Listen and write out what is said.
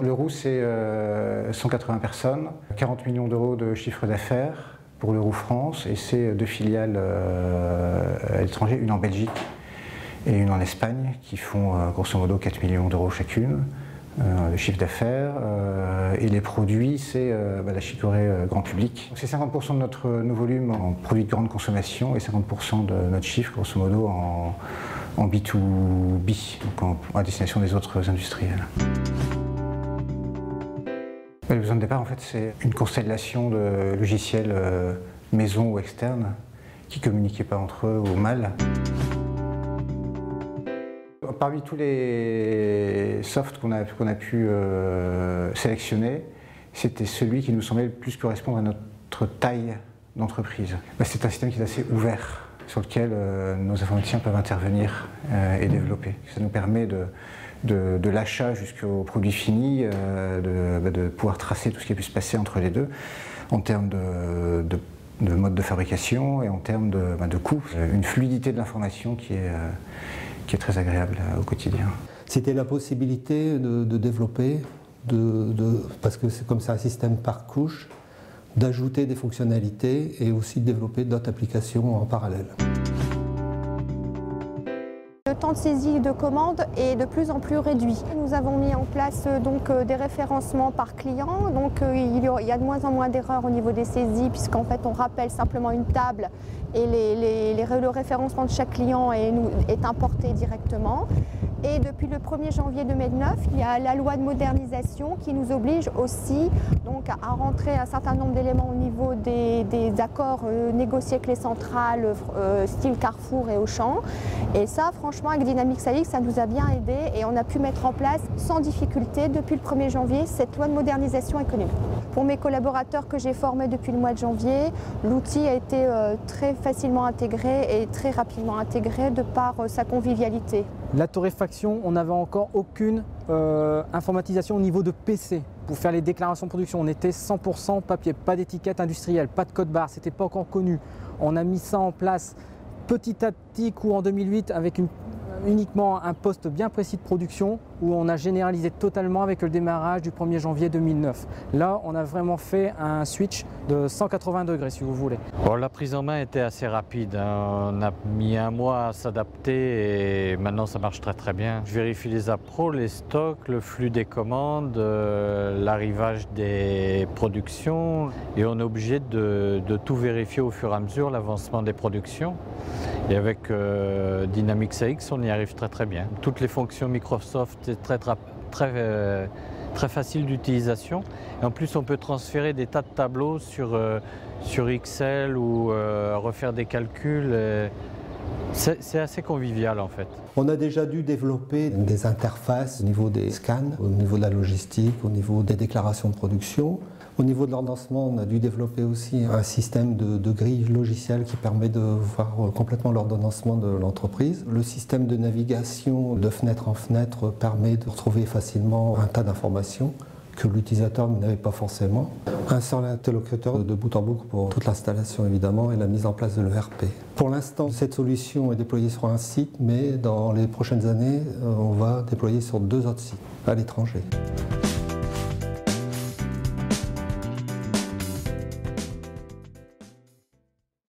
Leroux, c'est 180 personnes, 40 millions d'euros de chiffre d'affaires pour Leroux France, et c'est 2 filiales à l'étranger, une en Belgique et une en Espagne, qui font grosso modo 4 millions d'euros chacune de chiffre d'affaires. Et les produits, c'est la chicorée grand public. C'est 50% de nos volumes en produits de grande consommation et 50% de notre chiffre, grosso modo, en B2B, donc à destination des autres industriels. Le besoin de départ, en fait, c'est une constellation de logiciels maison ou externes qui ne communiquaient pas entre eux ou mal. Parmi tous les softs qu'on a pu sélectionner, c'était celui qui nous semblait le plus correspondre à notre taille d'entreprise. C'est un système qui est assez ouvert, sur lequel nos informaticiens peuvent intervenir et développer. Ça nous permet de l'achat jusqu'au produit fini, de pouvoir tracer tout ce qui a pu se passer entre les deux, en termes de mode de fabrication et en termes de coûts. Une fluidité de l'information qui est très agréable au quotidien. C'était la possibilité de développer, parce que c'est comme ça un système par couche, d'ajouter des fonctionnalités et aussi de développer d'autres applications en parallèle. Le temps de saisie de commande est de plus en plus réduit. Nous avons mis en place des référencements par client, donc il y a de moins en moins d'erreurs au niveau des saisies, puisqu'en fait on rappelle simplement une table et le référencement de chaque client est importé directement. Et depuis le 1er janvier 2009, il y a la loi de modernisation qui nous oblige aussi donc, à rentrer un certain nombre d'éléments au niveau des accords négociés avec les centrales, style Carrefour et Auchan. Et ça, franchement, avec Dynamics AX, ça nous a bien aidé et on a pu mettre en place sans difficulté, depuis le 1er janvier, cette loi de modernisation économique. Pour mes collaborateurs que j'ai formés depuis le mois de janvier, l'outil a été très facilement intégré et très rapidement intégré de par sa convivialité. La torréfaction, on n'avait encore aucune informatisation au niveau de PC. Pour faire les déclarations de production, on était 100% papier, pas d'étiquette industrielle, pas de code barre, c'était pas encore connu. On a mis ça en place petit à petit, courant 2008, avec uniquement un poste bien précis de production où on a généralisé totalement avec le démarrage du 1er janvier 2009. Là, on a vraiment fait un switch de 180 degrés, si vous voulez. Bon, la prise en main était assez rapide. On a mis un mois à s'adapter et maintenant ça marche très bien. Je vérifie les appros, les stocks, le flux des commandes, l'arrivage des productions et on est obligé de tout vérifier au fur et à mesure, l'avancement des productions. Et avec Dynamics AX, on y arrive très bien. Toutes les fonctions Microsoft sont très faciles d'utilisation. Et en plus, on peut transférer des tas de tableaux sur Excel ou refaire des calculs. C'est assez convivial en fait. On a déjà dû développer des interfaces au niveau des scans, au niveau de la logistique, au niveau des déclarations de production. Au niveau de l'ordonnancement, on a dû développer aussi un système de grille logicielle qui permet de voir complètement l'ordonnancement de l'entreprise. Le système de navigation de fenêtre en fenêtre permet de retrouver facilement un tas d'informations que l'utilisateur n'avait pas forcément. Un seul interlocuteur de bout en bout pour toute l'installation évidemment et la mise en place de l'ERP. Pour l'instant, cette solution est déployée sur un site, mais dans les prochaines années, on va déployer sur 2 autres sites à l'étranger.